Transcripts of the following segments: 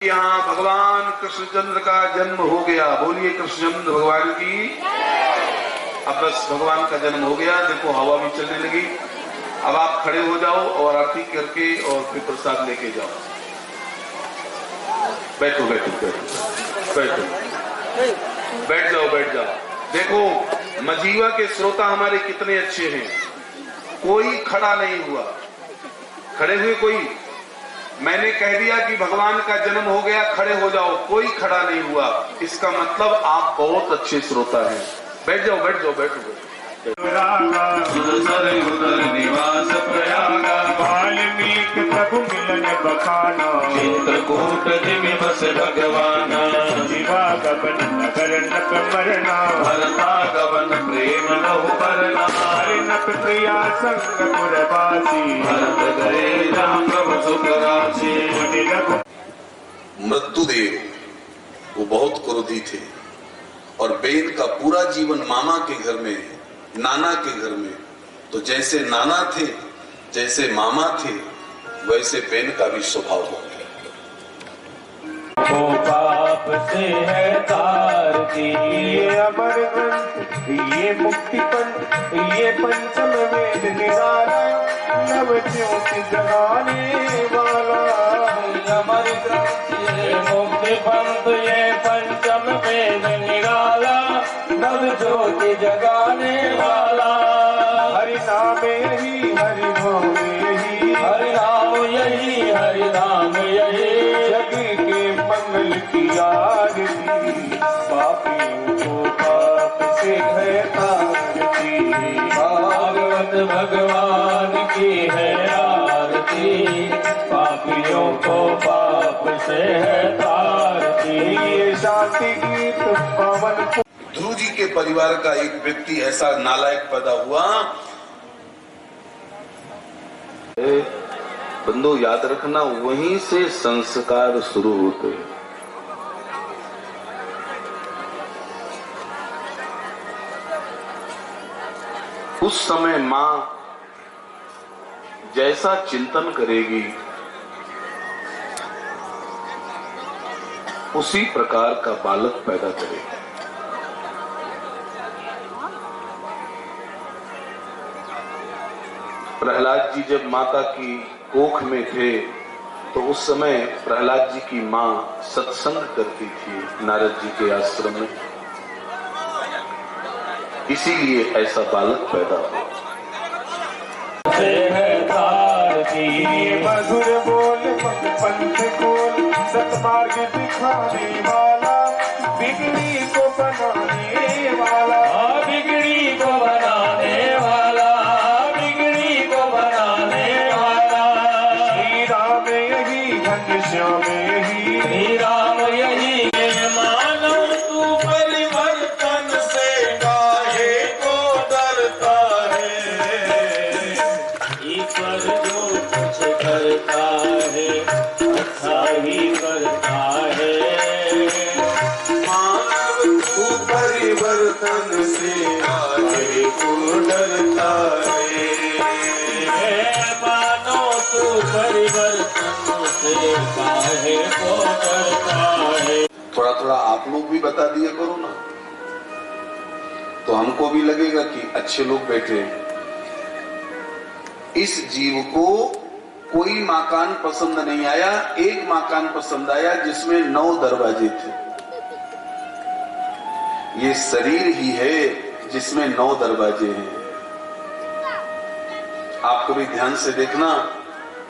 यहाँ भगवान कृष्णचंद्र का जन्म हो गया। बोलिए कृष्णचंद्र भगवान की। अब बस भगवान का जन्म हो गया। देखो हवा भी चलने लगी। अब आप खड़े हो जाओ और आरती करके और फिर प्रसाद लेके जाओ। बैठो बैठो बैठो बैठो, बैठ जाओ बैठ जाओ। देखो मजीवा के श्रोता हमारे कितने अच्छे हैं। कोई खड़ा नहीं हुआ। खड़े हुए कोई? मैंने कह दिया कि भगवान का जन्म हो गया, खड़े हो जाओ। कोई खड़ा नहीं हुआ। इसका मतलब आप बहुत अच्छे श्रोता हैं। बैठ जाओ बैठ जाओ बैठो बैठो। निवास प्रयागा वाल्मीकि प्रभु मिलन बखाना चित्रकूट दिव्य बस भगवान जीवा गगन नगर नक मरना भरता गवन प्रेम बहु भरना हरि नक प्रिया संग पुरवासी भरत गए राम प्रभु सुख राशि। मृत्युदेव वो बहुत क्रोधी थे और बेन का पूरा जीवन मामा के घर में, नाना के घर में। तो जैसे नाना थे, जैसे मामा थे, वैसे बेन का भी स्वभाव हो गया। वो पाप से है तारती ये अमर ग्रंथ, ये मुक्ति पंथ, ये पंचम वेद निराला नव ज्योति जगाने वाला। अमर ग्रंथ ये मुक्ति पंथ, ये पंचम वेद निराला नव ज्योति जगाने वाला। हरि नाम यही हरि नाम यही हरि नाम यही हरि नाम यही जग के मंगल की आरती पापियों को पाप से है तारती। भागवत भगवान की है आरती पापियों को पाप से है तारती। ये शांति गीत पवन। ध्रुव जी के परिवार का एक व्यक्ति ऐसा नालायक पैदा हुआ। बंदो याद रखना, वहीं से संस्कार शुरू होते हैं। उस समय मां जैसा चिंतन करेगी उसी प्रकार का बालक पैदा करेगी। प्रहलाद जी जब माता की कोख में थे तो उस समय प्रहलाद जी की मां सत्संग करती थी नारद जी के आश्रम में, इसीलिए ऐसा बालक पैदा हुआ। मधुर बोल पंथ खोल सतमार्ग दिखाने वाला बिगड़ी को बनाने वाला बिगड़ी को बनाने वाला घनश्याम यही श्री राम यही। मानव तू परिवर्तन से काहे को डरता है। ईश्वर जो कुछ करता है अच्छा ही करता है। मानव तू परिवर्तन से काहे को डरता है। मानो तू परिवर्तन काहे को करता है। थोड़ा थोड़ा आप लोग भी बता दिया करो ना, तो हमको भी लगेगा कि अच्छे लोग बैठे हैं। इस जीव को कोई मकान पसंद नहीं आया, एक मकान पसंद आया जिसमें 9 दरवाजे थे। ये शरीर ही है जिसमें 9 दरवाजे हैं। आप कभी ध्यान से देखना,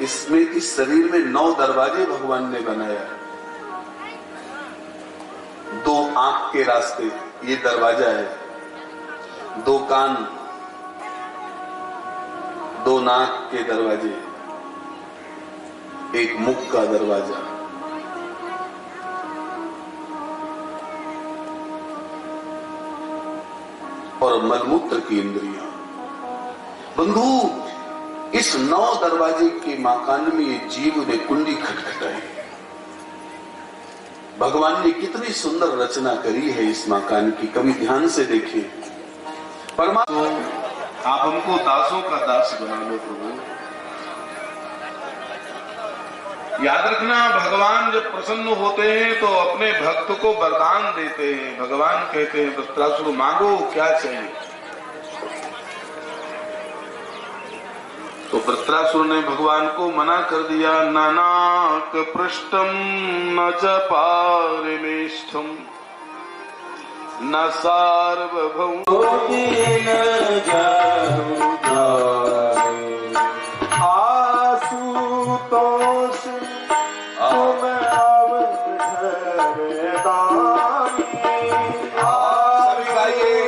इसमें इस शरीर में 9 दरवाजे भगवान ने बनाया। 2 आंख के रास्ते ये दरवाजा है, 2 कान, 2 नाक के दरवाजे, एक मुख का दरवाजा, और मलमूत्र की इंद्रियां। बंधु इस 9 दरवाजे के मकान में ये जीव ने कुंडी खटखटाई। भगवान ने कितनी सुंदर रचना करी है इस मकान की, कभी ध्यान से देखिए। परमात्मा आप हमको दासों का दास बना लो प्रभु। याद रखना, भगवान जब प्रसन्न होते हैं तो अपने भक्त को वरदान देते हैं। भगवान कहते हैं वृत्रासुर मांगो क्या चाहिए। तो वृत्रासुर ने भगवान को मना कर दिया, नानाक पृष्ठम न च पारमेष्ठम न सार्वभौम आशुतोष तुम आशुतोष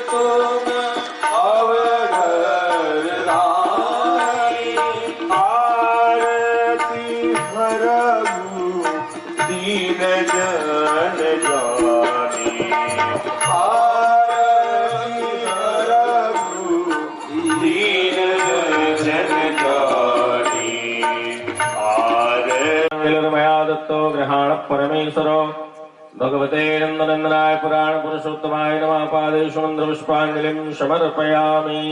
तुम आरती भरभू दीन जन जानी, आरती भरभू दीन जन जानी। मया दत्तो ग्रहाण परमेश्वरो भगवते नंदनंदनाय पुराण पुरुषोत्तमाय नमः। पादेषु मंत्र पुष्पांजलिं समर्पयामि।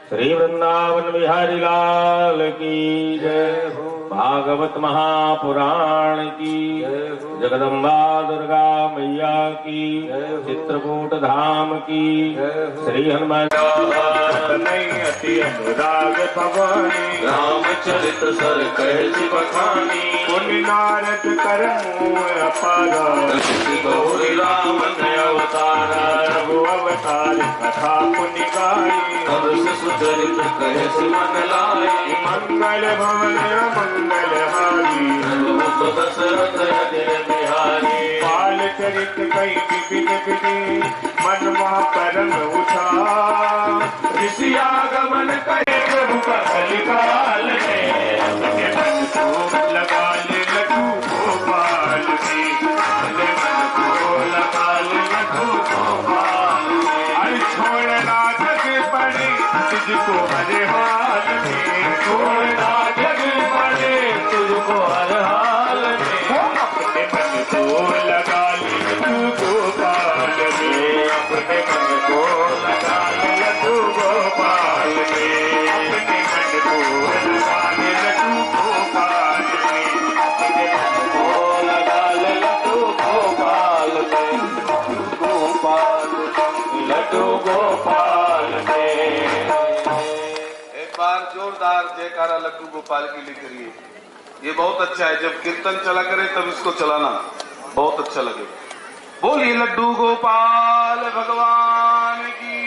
श्री वृंदावन बिहारी लाल की जय हो। भागवत महापुराण की जगदम्बा दुर्गा मैया की, चित्रकूट धाम की, श्री हनुमान अति अनुराग भवानी, रामचरित्र सर कहसी बखानी, पुण्य नारद करमु अपारा, गौरी राम अवतारा, रघु अवतार कथा पुण्य गाई, सुचरित्र कहसी मन लाई, मंगल भवन मंगल हारी, दशरथ बिहारी, बाल चरित कई विविध विधि, मन महा परम उठा, ऋषि आगमन करे प्रभु का कलिकाल में, मन को लगा ले लड्डू गोपाल में, मन को लगा ले लड्डू गोपाल में, अरे छोड़ना जग पड़े तुझको हर हाल में, छोड़ना जग पड़े तुझको हर हाल में, अपने मन को लगा ले लड्डू गोपाल में, अपने मन को लगा ले लड्डू गोपाल में, अपने मन को लगा ले लड्डू गोपाल में, अपने मन को लगा ले लड्डू गोपाल में, गोपाल लड्डू गोपाल में। एक बार जोरदार जयकारा लड्डू गोपाल के लिए करिए। ये बहुत अच्छा है, जब कीर्तन चला करे तब इसको चलाना, बहुत अच्छा लगे। बोलिए लड्डू गोपाल भगवान की।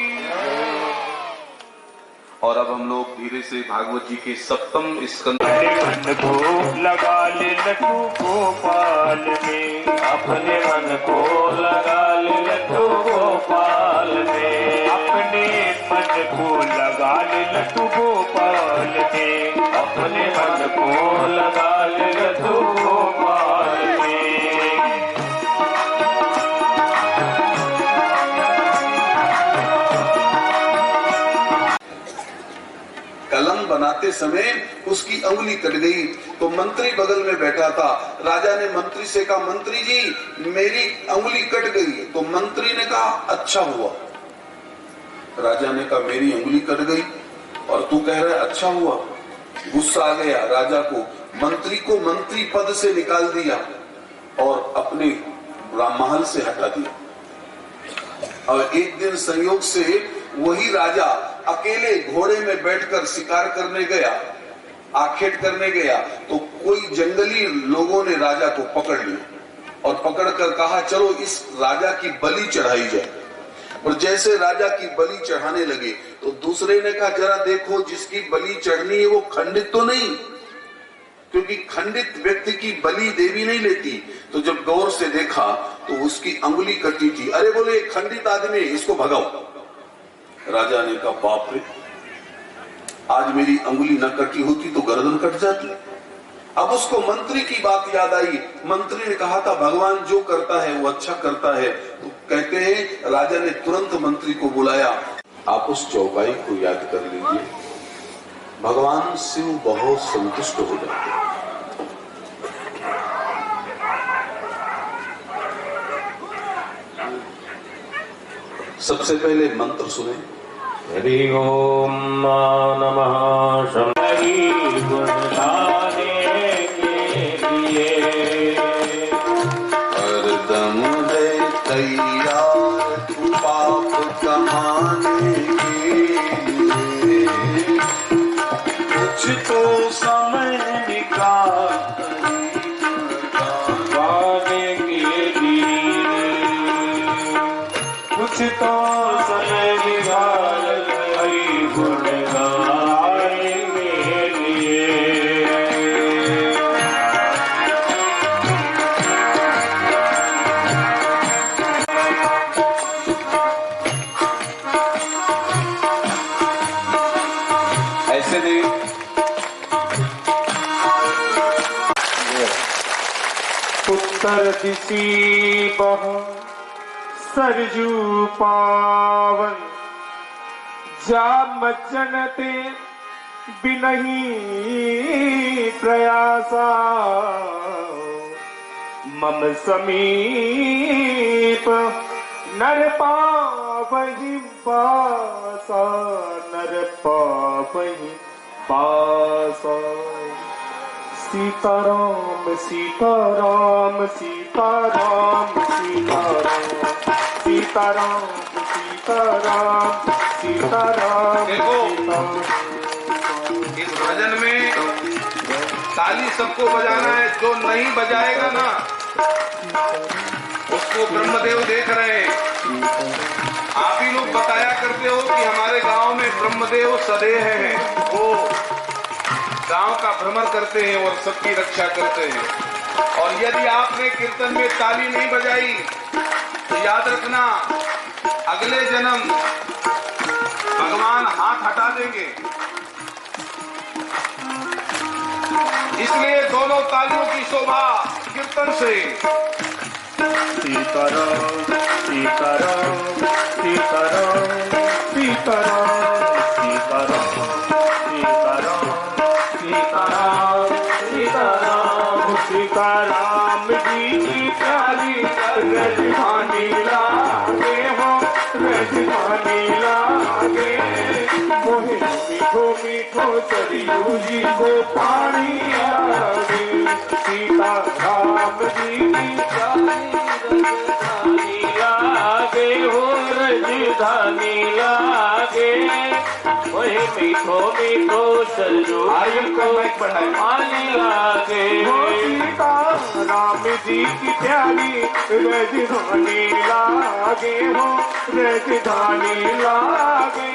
और अब हम लोग धीरे से भागवत जी के सप्तम स्कंद। मन को लगा ले लड्डू गोपाल में, अपने मन को लगा ले लड्डू गोपाल में, अपने मन को लगा ले लड्डू गोपाल में, अपने मन को लगा ले लड्डू गोपाल में। कलम बनाते समय उसकी अंगुली कट गई तो मंत्री बगल में बैठा था। राजा ने मंत्री से कहा, मंत्री जी मेरी अंगुली कट गई। तो मंत्री ने कहा अच्छा हुआ। राजा ने कहा मेरी अंगुली कट गई और तू कह रहा है अच्छा हुआ। गुस्सा आ गया राजा को, मंत्री को मंत्री पद से निकाल दिया और अपने महल से हटा दिया। और एक दिन संयोग से वही राजा अकेले घोड़े में बैठकर शिकार करने गया, आखेट करने गया, तो कोई जंगली लोगों ने राजा को पकड़ लिया और पकड़कर कहा चलो इस राजा की बलि चढ़ाई जाए। और जैसे राजा की बलि चढ़ाने लगे तो दूसरे ने कहा जरा देखो जिसकी बलि चढ़नी है वो खंडित तो नहीं, क्योंकि खंडित व्यक्ति की बलि देवी नहीं लेती। तो जब गौर से देखा तो उसकी अंगुली कटी थी। अरे बोले खंडित आदमी इसको भगाओ। राजा ने कहा बाप रे, आज मेरी अंगुली न कटी होती तो गर्दन कट जाती। अब उसको मंत्री की बात याद आई। मंत्री ने कहा था भगवान जो करता है वो अच्छा करता है। तो कहते हैं राजा ने तुरंत मंत्री को बुलाया, आप उस चौपाई को याद कर लीजिए, भगवान शिव बहुत संतुष्ट हो जाते हैं। सबसे पहले मंत्र सुने। हरि ओम नमः शंभरी गुणधाने उत्तर दिशि बह सरजू पावन, जा मज्जनते बिनहि प्रयासा, मम समीप नर पावहि बासा, नर पावहि बासा। सीताराम सीताराम सीताराम सीताराम सीताराम सीताराम सीताराम। देखो इस भजन में ताली सबको बजाना है, जो नहीं बजाएगा ना उसको ब्रह्मदेव देख रहे हैं। आप ही लोग बताया करते हो कि हमारे गांव में ब्रह्मदेव सदैव हैं, वो गांव का भ्रमण करते हैं और सबकी रक्षा करते हैं। और यदि आपने कीर्तन में ताली नहीं बजाई तो याद रखना अगले जन्म भगवान हाथ हटा देंगे। इसलिए दोनों तालियों की शोभा कीर्तन से। सीताराम सीताराम सीताराम सीताराम सीताराम सीताराम सीताराम सीताराम सीताराम जी की प्यारी रजधानी लागे हो, रजधानी लागे। मोहे मीठो मीठो सरयू जी को पानी आगे। सीताराम जी की प्यारी रजधानी लागे हो, रजधानी लागे। वही मीठो मीठो सरयू को पानी लागे हो। सीताराम जी की प्यारी रजधानी लागे हो, रजधानी लागे।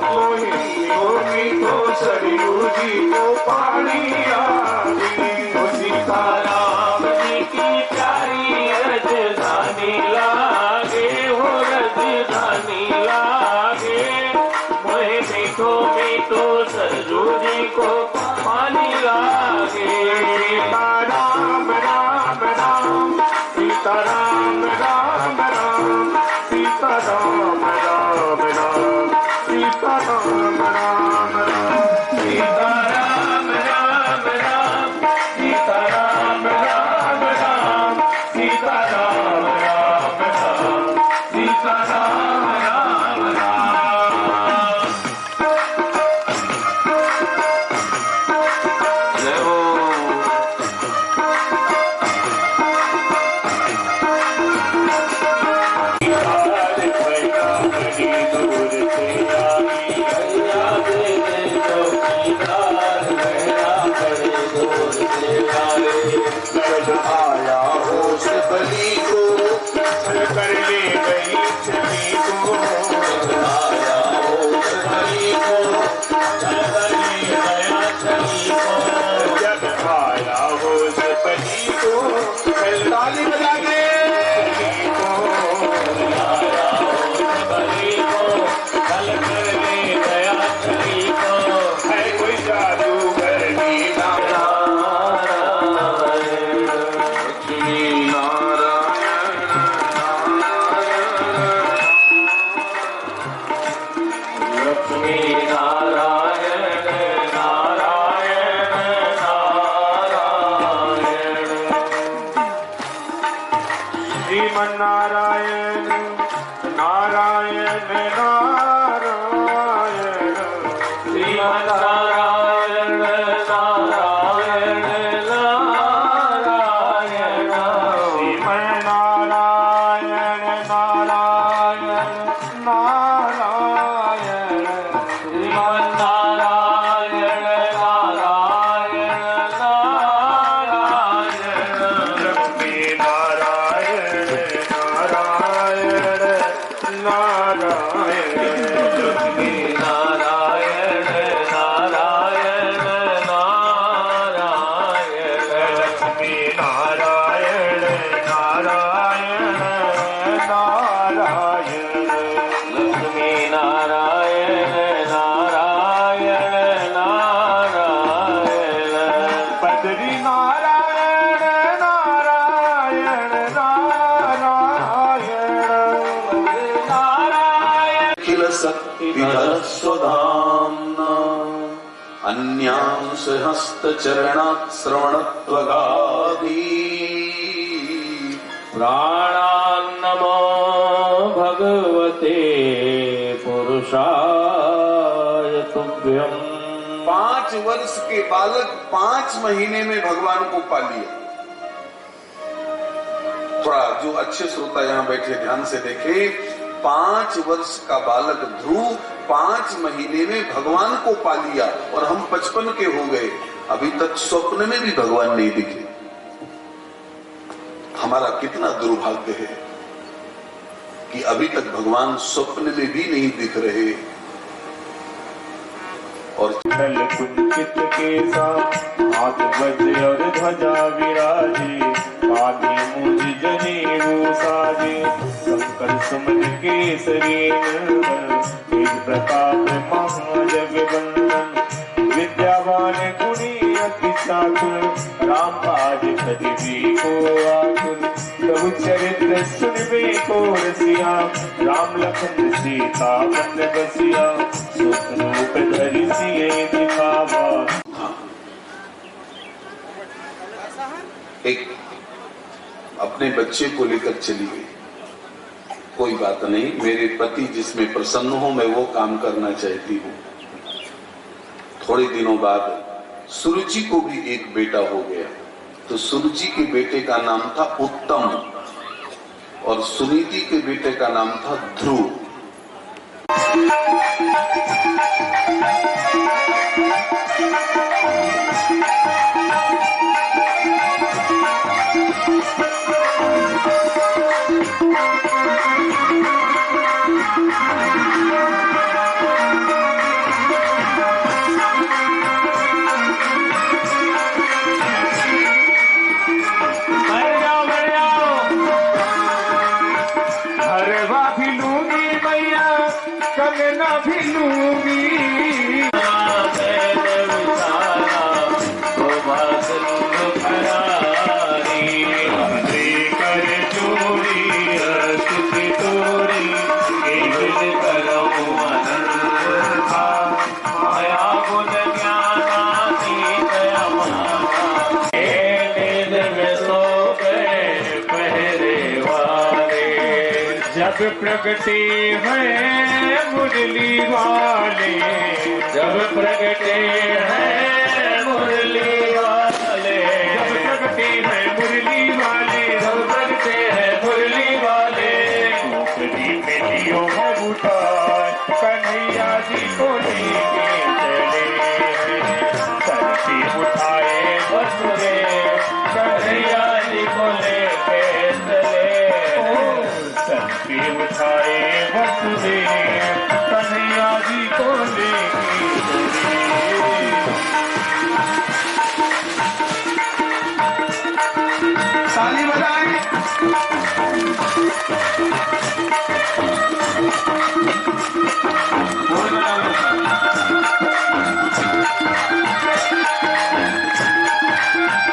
मोहे मीठो मीठो सरयू जी को पानी आगे हो। सीताराम जी की प्यारी रजधानी लागे हो, रजधानी लागे। मोहे मीठो मीठो सरयू जी को पानी लागे। सीताराम राम राम सीताराम राम राम सीताराम राम राम सीताराम राम राम सीताराम राम राम सीताराम राम राम सीताराम राम राम सीताराम राम राम। जय हो। आया होश बलि को कर ले गई छवि को, आया होश बलि को कर ले गया छवि को। जब आया होश बलि को, ताली बजा के आया होश बलि को, कल कर ले गया छवि को। है कोई जादूगर नीला लक्ष्मी नारायण नारायण नारायण। श्रीमन नारायण नारायण नारायण। श्रीमन नारायण नारायण नारायण। श्रीमन नारायण नारायण नारायण। श्रीमन नारायण नारायण नारायण। लक्ष्मी नारायण नारायण इधर स्वधाम्ना अन्यांश हस्तचरणात् श्रवणत्वगादि प्राणान्नमो भगवते पुरुषाय तुभ्यम्। 5 वर्ष के बालक 5 महीने में भगवान को पा लिया। थोड़ा जो अच्छे श्रोता यहाँ बैठे ध्यान से देखे, 5 वर्ष का बालक ध्रुव 5 महीने में भगवान को पा लिया और हम 55 के हो गए, अभी तक स्वप्न में भी भगवान नहीं दिखे। हमारा कितना दुर्भाग्य है कि अभी तक भगवान स्वप्न में भी नहीं दिख रहे। और चल कुंचित केसा हाथ वज्र और ध्वजा विराजे, कांधे मुझ जनेऊ साजे, शंकर सुमन केसरी नंदन, तेज प्रताप महाजगवंदन, विद्यावान गुणी अति चातुर, राम काज करिबे को आतुर, प्रभु चरित्र सुनबे को रसिया, राम लखन सीता मन बसिया, सुख रूप धरि सिए दिखावा। एक अपने बच्चे को लेकर चली गई, कोई बात नहीं, मेरे पति जिसमें प्रसन्न हो मैं वो काम करना चाहती हूँ। थोड़े दिनों बाद सुरुचि को भी एक बेटा हो गया, तो सुरुचि के बेटे का नाम था उत्तम और सुनीति के बेटे का नाम था ध्रुव। कंगना भी लूंगी, कर चोरी स्तुति तोरी, माया गुण ज्ञानातीत में सो गए पहरे वाले, जब प्रगटे हैं मुरली वाले, जब प्रगटे हैं मुरली वाले, जब प्रगटे हैं मुरली वाले, जब प्रगटे हैं मुरली वाले, टोकरी में लियो उठाए कन्हैया जी को लेके चले, सरसी उठाए बसुरे कन्हैया जी को लेके चले, सरसी उठाए बसुरे कन्हैया जी को लेके ताली बजाएं।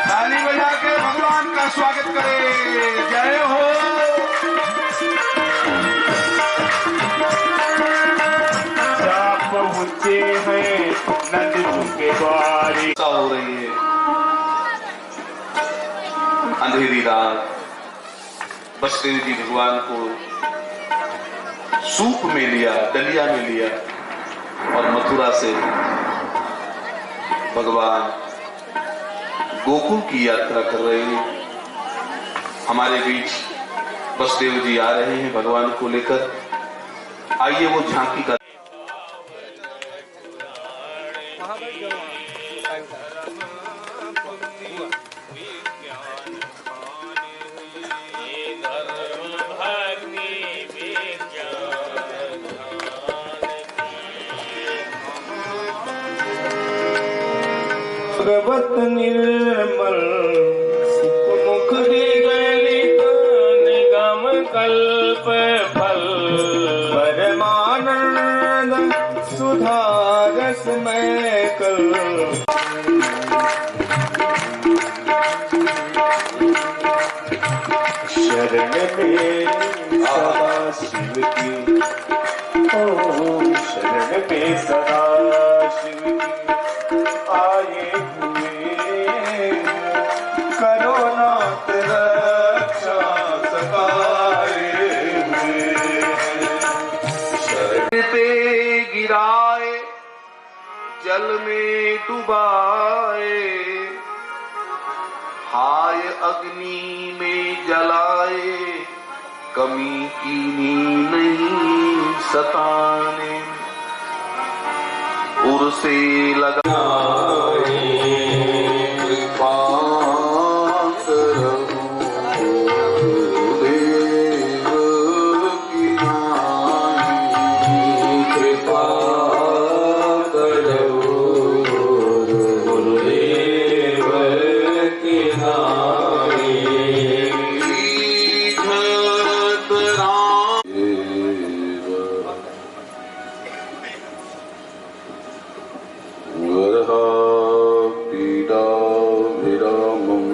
ताली बजा के भगवान का स्वागत करें। जय हो। पहुंचे हैं नंद के द्वारे, हो रही है अंधेरी रात, बसदेव जी भगवान को सूप में लिया, डलिया में लिया और मथुरा से भगवान गोकुल की यात्रा कर रहे हैं। हमारे बीच बसदेव जी आ रहे हैं भगवान को लेकर। आइए वो झांकी का भगवत निर्मल सुख मुख गलित निगम कल्प फल, परमानंद सुधा रस में कल, शरण में सदा शिव की ओ शरण में सदा शिव की आए हुए, करो नाथ रक्षा सकाए हुए। शरण पे गिराए, जल में डुबाए, हाय अग्नि में जलाए, कमी कीनी नहीं सताने, उर से लगाए कृपा करो देव की नाई, कृपा करो गुरुदेव की नाई। पीडा विरामं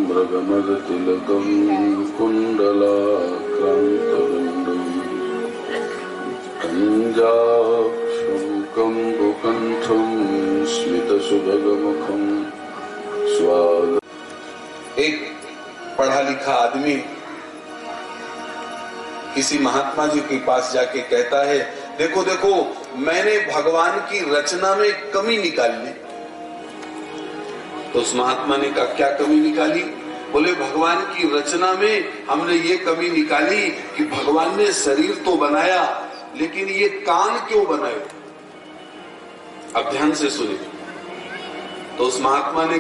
मृगमदतिलकं कुण्डलाक्रान्तवन्दं कञ्जाक्षं कम्बुकण्ठं स्मितसुभगमुखं स्वागत। एक पढ़ा लिखा आदमी किसी महात्मा जी के पास जाके कहता है, देखो देखो मैंने भगवान की रचना में कमी निकाली। तो उस महात्मा ने कहा, क्या कमी निकाली? बोले, भगवान की रचना में हमने ये कमी निकाली कि भगवान ने शरीर तो बनाया, लेकिन ये कान क्यों बनाए? अब ध्यान से सुनिए। तो उस महात्मा ने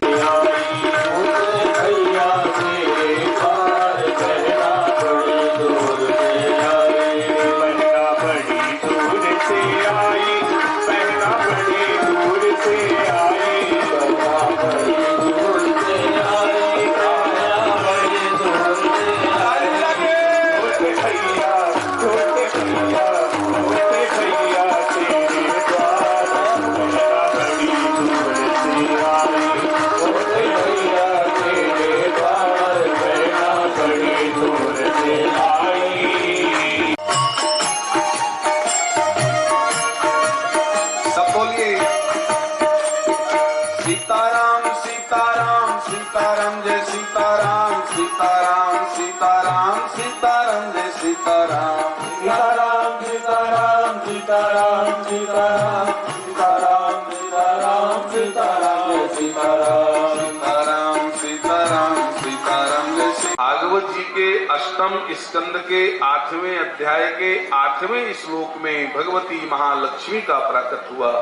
सीताराम सीताराम सीताराम जय सीताराम सीताराम सीताराम सीताराम जय सीताराम सीताराम सीताराम सीताराम सीताराम सीताराम सीताराम सीताराम जय सीताराम सीताराम सीताराम सीताराम जय श्री। भागवत जी के अष्टम स्कंद के 8वें अध्याय के 8वें श्लोक में भगवती महालक्ष्मी का प्रकट हुआ।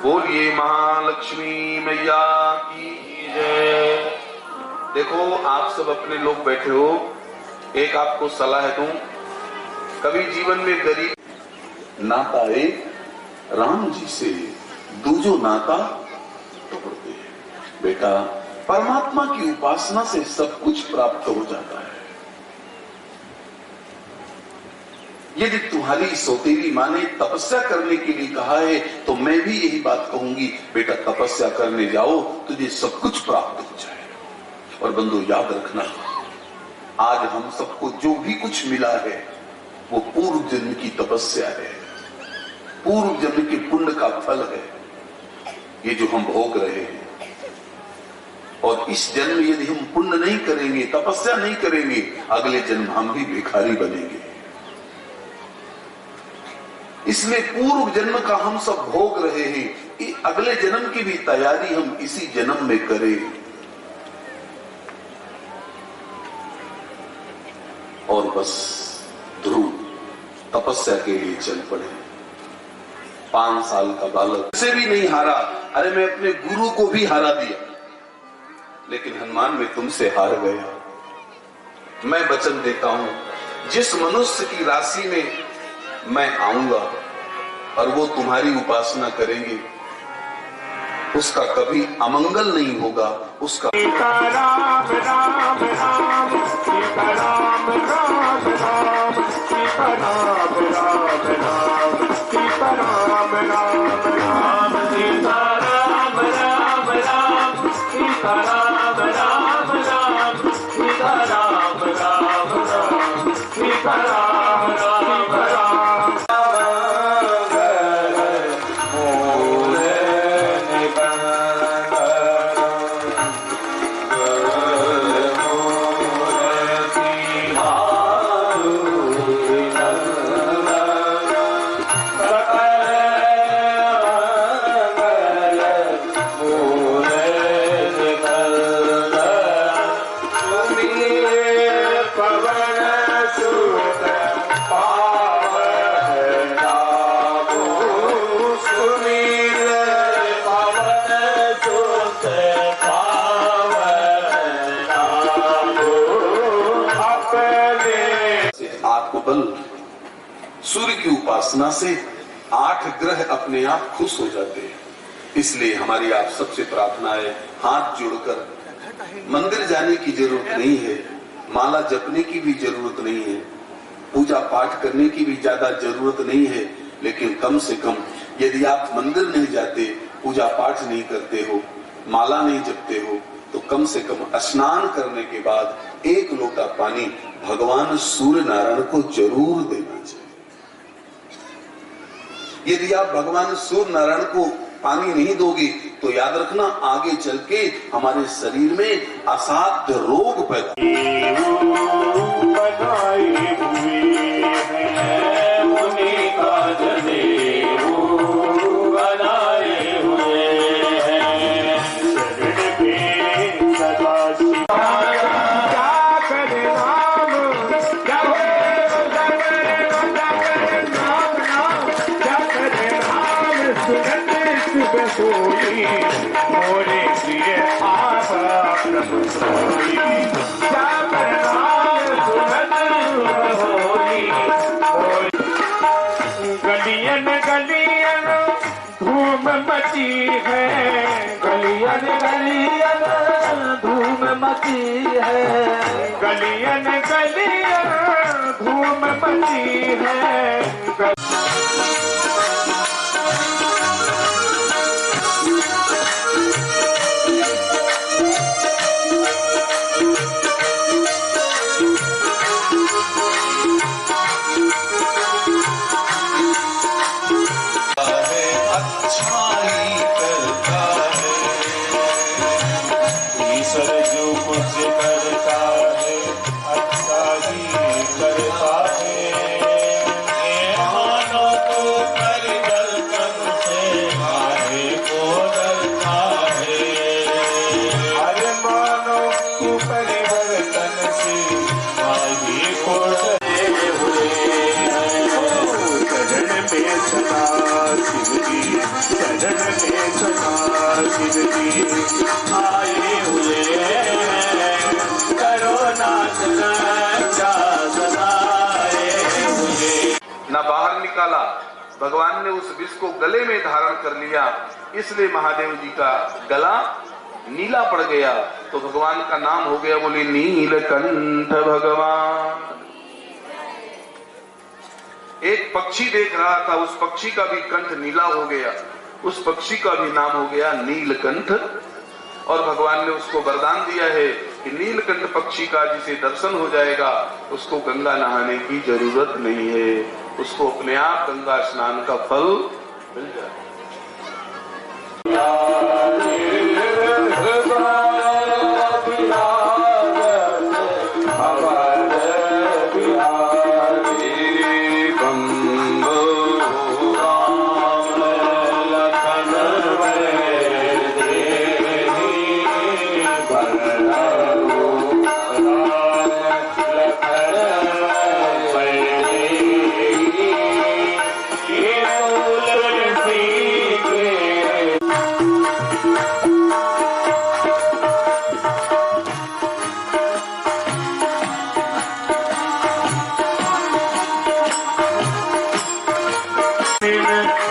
बोलिए महालक्ष्मी मैया की जय। देखो आप सब अपने लोग बैठे हो, एक आपको सलाह दूं, कभी जीवन में गरीब नाता एक राम जी से दूजो नाता तोड़ते हैं। बेटा, परमात्मा की उपासना से सब कुछ प्राप्त हो जाता है। यदि तुम्हारी सौतेली माँ ने तपस्या करने के लिए कहा है, तो मैं भी यही बात कहूंगी, बेटा तपस्या करने जाओ, तुझे सब कुछ प्राप्त हो जाए। और बंधु याद रखना, आज हम सबको जो भी कुछ मिला है वो पूर्व जन्म की तपस्या है, पूर्व जन्म के पुण्य का फल है, ये जो हम भोग रहे हैं। और इस जन्म यदि हम पुण्य नहीं करेंगे, तपस्या नहीं करेंगे, अगले जन्म हम भी भिखारी बनेंगे। इसलिए पूर्व जन्म का हम सब भोग रहे हैं, अगले जन्म की भी तैयारी हम इसी जन्म में करें। और बस ध्रुव तपस्या के लिए चल पड़े। 5 साल का बालक से भी नहीं हारा, अरे मैं अपने गुरु को भी हारा दिया, लेकिन हनुमान मैं तुमसे हार गया। मैं वचन देता हूं, जिस मनुष्य की राशि में मैं आऊंगा और वो तुम्हारी उपासना करेंगे, उसका कभी अमंगल नहीं होगा, उसका सीता राम राम राम सीता राम राम राम सीता राम राम राम सीता राम राम राम सीता राम राम राम सीता राम राम राम सीता राम राम राम सीता राम राम राम उपासना से 8 ग्रह अपने आप खुश हो जाते हैं। इसलिए हमारी आप सबसे प्रार्थना है, हाथ जोड़कर मंदिर जाने की जरूरत नहीं है, माला जपने की भी जरूरत नहीं है, पूजा पाठ करने की भी ज्यादा जरूरत नहीं है, लेकिन कम से कम यदि आप मंदिर नहीं जाते, पूजा पाठ नहीं करते हो, माला नहीं जपते हो, तो कम से कम स्नान करने के बाद 1 लोटा पानी भगवान सूर्य नारायण को जरूर देना चाहिए। यदि आप भगवान सूर्य नारायण को पानी नहीं दोगे तो याद रखना, आगे चल के हमारे शरीर में असाध्य रोग पैदा बनाए हुए हैं, उन्हीं का जनेऊ बनाए हुए हैं। शरण में सदा क्या करे नाम, क्या करे नाम, क्या करे नाम, सुनते सुबह सोई मोरे प्रिय आशा प्रभु सोई। क्या करे नाम, सुनते होई गलियन गलियन धूम मची है, गलियन गलियन धूम मची है, गलियन गलियन धूम मची है। अच्छाई करता है, ईश्वर जो कुछ करता है अच्छा ही करता है। मानो तो परिवर्तन से काहे को डरता है, अरे मानो तू परिवर्तन से काहे को डरे हुए हैं। चरण पे सदा शिव जी, चरण पे सदा शिव जी आए हुए हैं, करो नाथ रक्षा सदाए हुए। न बाहर निकाला, भगवान ने उस विष को गले में धारण कर लिया, इसलिए महादेव जी का गला नीला पड़ गया, तो भगवान का नाम हो गया, बोले नीलकंठ भगवान। एक पक्षी देख रहा था, उस पक्षी का भी कंठ नीला हो गया, उस पक्षी का भी नाम हो गया नीलकंठ। और भगवान ने उसको वरदान दिया है कि नीलकंठ पक्षी का जिसे दर्शन हो जाएगा उसको गंगा नहाने की जरूरत नहीं है, उसको अपने आप गंगा स्नान का फल मिल जाएगा।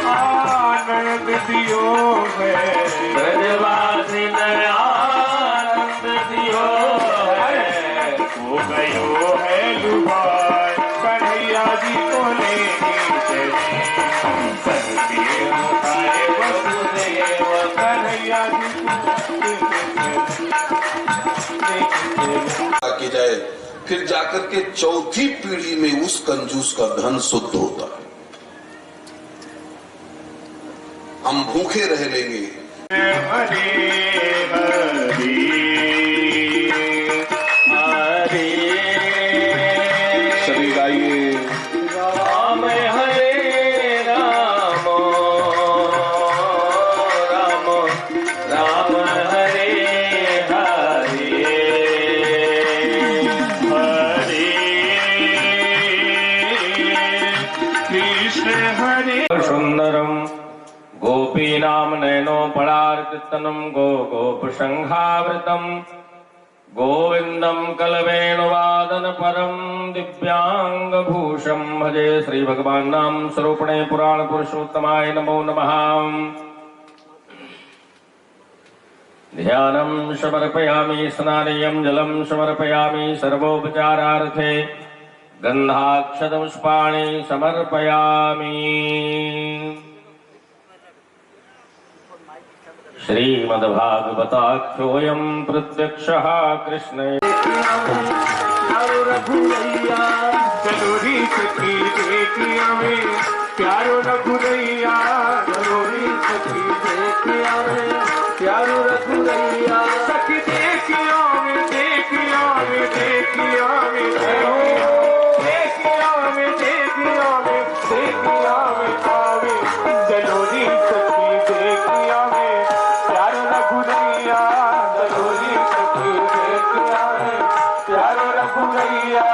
आनंद दियो है ब्रजवासिन, आनंद दियो है, वो गयो है लुभाए कन्हैया जी को लेके चले, सबके उठाए वसुदेव कन्हैया जी को की जाए, फिर जाकर के चौथी पीढ़ी में उस कंजूस का धन शुद्ध होता है। हम भूखे रह लेंगे। हरे हरि हरे, सभी गाइए राम हरे राम, राम राम हरे हरे, हरे कृष्ण हरे। सुंदरम गोपीनाम नयनो परार्चितनम गो गोप संघावृतम गोविंदं कलवेणुवादन परम दिव्यांगभूषं भजे। श्री भगवान नाम स्वरूपणे पुराण पुरुषोत्तमाय नमो नमः। ध्यानं समर्पयामि, स्नानेयं जलं समर्पयामि, सर्वोपचारार्थे गन्धाक्षतपुष्पाणि समर्पयामि। श्रीमद्भागवताख्योऽयं प्रत्यक्षः कृष्ण। रघुरैया चलो री सखी देखिया में, प्यारो रघुरैया चलो री सखी देखिया में, प्यारो रघुरैया सखी देखिया में, देखिया में, देखिया में, देखिया में, देखिया में, देखिया में पावे। चलो री सखी देखिया में, प्यारो रघुरैया चलो री सखी देखिया में, प्यारो रघुरैया।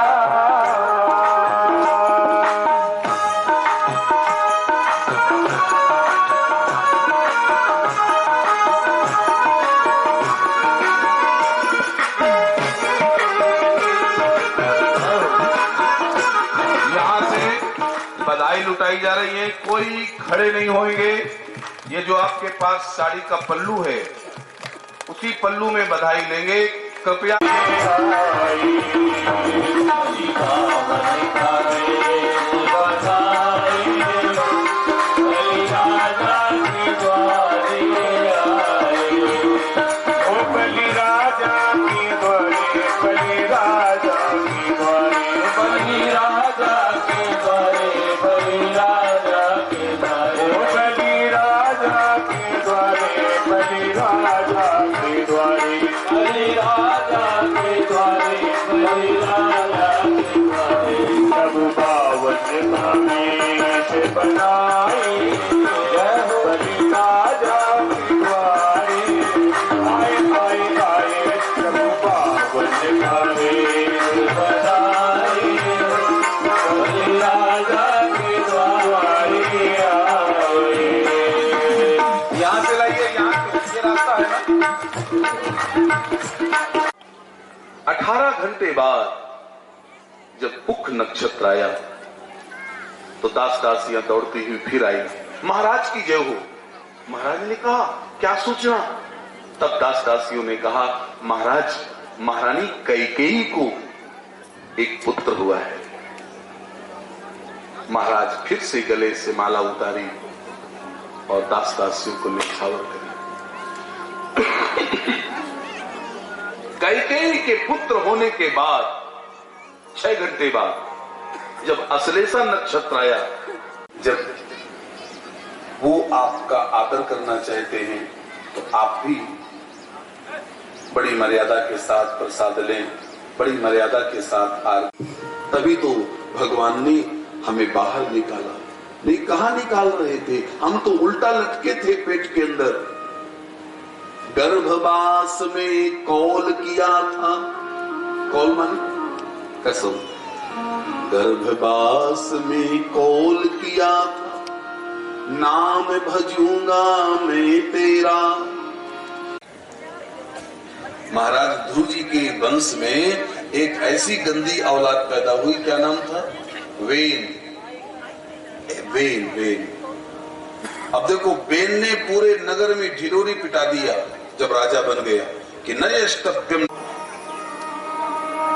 बधाई लुटाई जा रही है, कोई खड़े नहीं होंगे। ये जो आपके पास साड़ी का पल्लू है, उसी पल्लू में बधाई लेंगे। कृपया यहाँ से लाइए, यहाँ ये रास्ता है ना। 18 घंटे बाद जब पुख नक्षत्र आया तो दास दासियां दौड़ती हुई फिर आई, महाराज की जय हो। महाराज ने कहा क्या सूचना? तब दास दासियों ने कहा, महाराज महारानी कैकेयी को एक पुत्र हुआ है। महाराज फिर से गले से माला उतारी और दास दासियों को निछावर करी। कैकेयी के पुत्र होने के बाद 6 घंटे बाद जब अश्लेषा नक्षत्र आया, जब वो आपका आदर करना चाहते हैं तो आप भी बड़ी मर्यादा के साथ प्रसाद लें, बड़ी मर्यादा के साथ तभी तो भगवान ने हमें बाहर निकाला। नहीं, कहां निकाल रहे थे? हम तो उल्टा लटके थे पेट के अंदर। गर्भवास में कौल किया था। कौल माने कसम। गर्भवास में कौल किया था, नाम भजूंगा मैं तेरा। महाराज ध्रुव जी के वंश में एक ऐसी गंदी औलाद पैदा हुई, क्या नाम था? वेन। When when. अब देखो, वेन ने पूरे नगर में ढिलोरी पिटा दिया जब राजा बन गया कि नयष्टभ्यम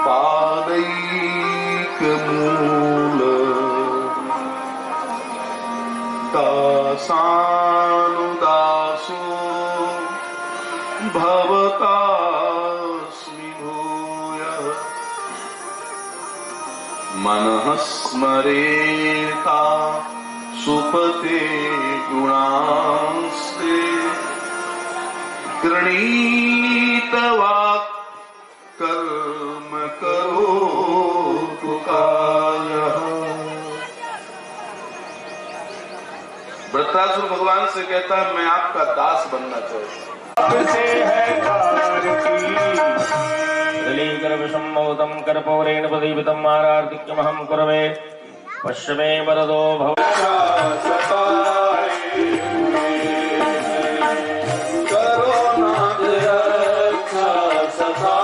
पादैक मूल दासानुदासो भवतास्मि भूयः मनः स्मरेता सुपते गुणांस्ते गृणीतवाक् कर्म करोतु कायः। वृत्रासुर भगवान से कहता है, मैं आपका दास बनना चाहता सम्मोदं कर्पूरेण प्रदीपितं आरार्तिक्यमहं कुर्वे। पश्य मे वरदो भव। करुणा रक्षा सदा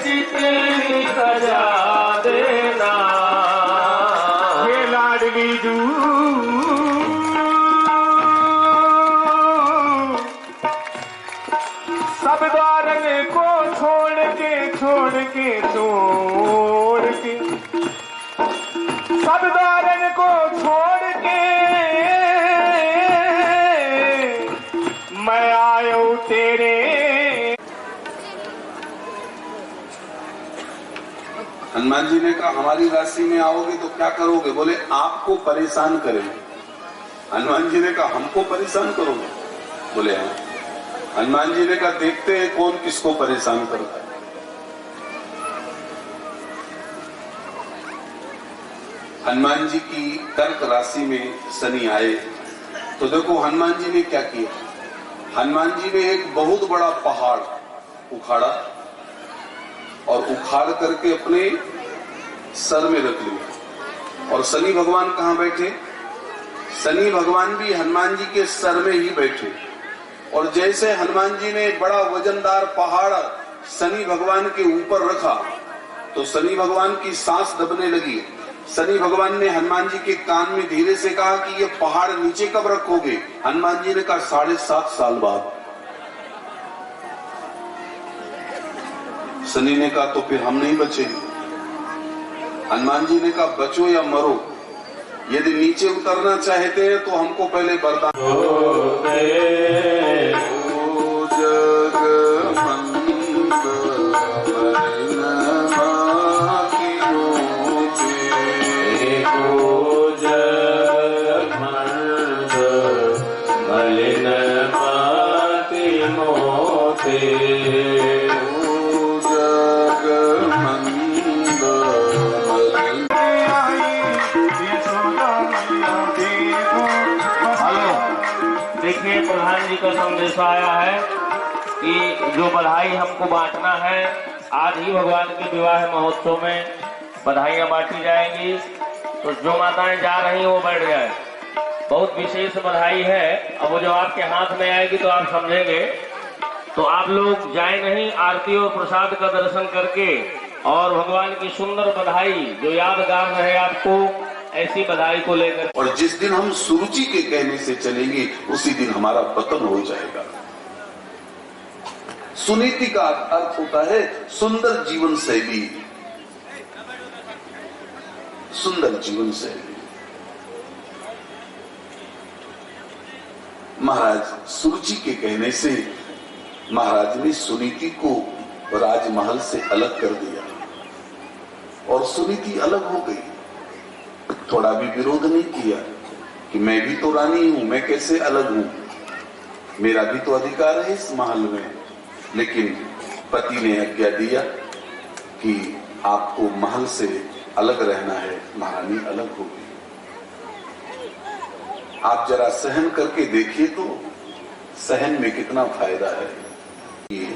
टिकली सजा देना। ये लाडली जू सब द्वारन को छोड़ के सब द्वारन को छोड़ के मैं आयो तेरे। हनुमान जी ने कहा हमारी राशि में आओगे तो क्या करोगे? बोले आपको परेशान करेंगे। हनुमान जी ने कहा हमको परेशान करोगे? बोले हाँ। हनुमान जी ने कहा देखते हैं कौन किसको परेशान करता है। हनुमान जी की कर्क राशि में शनि आए तो देखो हनुमान जी ने क्या किया। हनुमान जी ने एक बहुत बड़ा पहाड़ उखाड़ा और उखाड़ करके अपने सर में रख लिया। और शनि भगवान कहाँ बैठे? शनि भगवान भी हनुमान जी के सर में ही बैठे। और जैसे हनुमान जी ने बड़ा वजनदार पहाड़ शनि भगवान के ऊपर रखा तो शनि भगवान की सांस दबने लगी। शनि भगवान ने हनुमान जी के कान में धीरे से कहा कि ये पहाड़ नीचे कब रखोगे? हनुमान जी ने कहा 7.5 साल बाद। शनि ने कहा तो फिर हम नहीं बचेंगे। हनुमान जी ने कहा बचो या मरो, यदि नीचे उतरना चाहते हैं तो हमको पहले वरदान। देखिए प्रधान जी का संदेश आया है कि जो बधाई हमको बांटना है, आज ही भगवान के विवाह महोत्सव में बधाइयां बांटी जाएंगी। तो जो माताएं जा रही हैं वो बैठ जाए। बहुत विशेष बधाई है। अब वो जब आपके हाथ में आएगी तो आप समझेंगे। तो आप लोग जाए नहीं, आरती और प्रसाद का दर्शन करके और भगवान की सुंदर बधाई जो यादगार रहे आपको, ऐसी बधाई को लेकर। और जिस दिन हम सुरुचि के कहने से चलेंगे उसी दिन हमारा पतन हो जाएगा। सुनीति का अर्थ होता है सुंदर जीवन शैली। सुंदर जीवन शैली। महाराज सुरुचि के कहने से महाराज ने सुनीति को राजमहल से अलग कर दिया और सुनीति अलग हो गई। थोड़ा भी विरोध नहीं किया कि मैं भी तो रानी हूं, मैं कैसे अलग हूं, मेरा भी तो अधिकार है इस महल में। लेकिन पति ने आज्ञा दिया कि आपको महल से अलग रहना है। महारानी अलग हो गई। आप जरा सहन करके देखिए तो सहन में कितना फायदा है। ये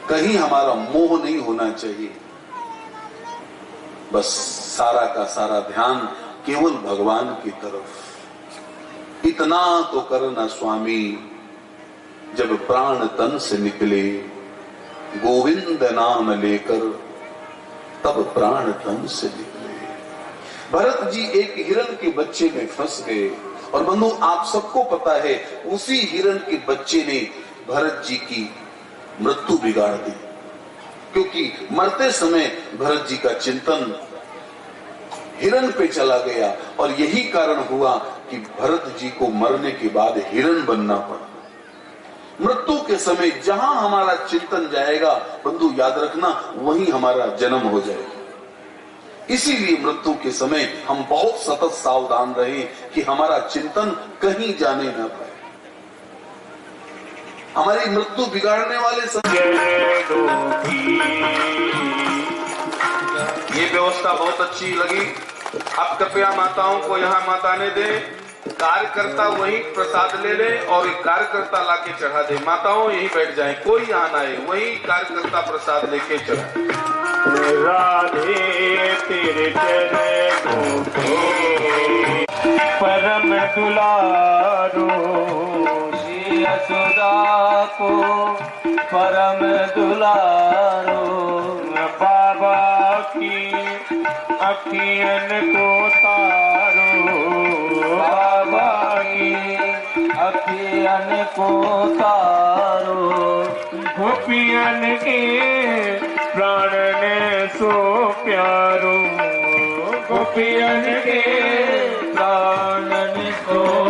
कहीं हमारा मोह नहीं होना चाहिए। बस सारा का सारा ध्यान केवल भगवान की तरफ। इतना तो करना स्वामी जब प्राण तन से निकले, गोविंद नाम लेकर तब प्राण तन से निकले। भरत जी एक हिरण के बच्चे में फंस गए और बंधु आप सबको पता है उसी हिरण के बच्चे ने भरत जी की मृत्यु बिगाड़ दी। क्योंकि मरते समय भरत जी का चिंतन हिरण पे चला गया और यही कारण हुआ कि भरत जी को मरने के बाद हिरण बनना पड़ा। मृत्यु के समय जहां हमारा चिंतन जाएगा बंधु याद रखना वहीं हमारा जन्म हो जाएगा। इसीलिए मृत्यु के समय हम बहुत सतत सावधान रहें कि हमारा चिंतन कहीं जाने ना पाए। हमारी मृत्यु बिगाड़ने वाले ये व्यवस्था बहुत अच्छी लगी। अब कृपया माताओं को यहाँ माता ने दे, कार्यकर्ता वही प्रसाद ले ले और एक कार्यकर्ता लाके चढ़ा दे। माताओं यही बैठ जाएं, कोई यहाँ ना आए, वही कार्यकर्ता प्रसाद लेके चढ़ाए। राधे तेरे चरणों को परम दुलारो, श्री यशोदा को परम दुलारो। अखियन को तारो बाबा की, अखियन को तारो गोपियन के प्राण ने सो प्यारो, गोपियन के प्राण को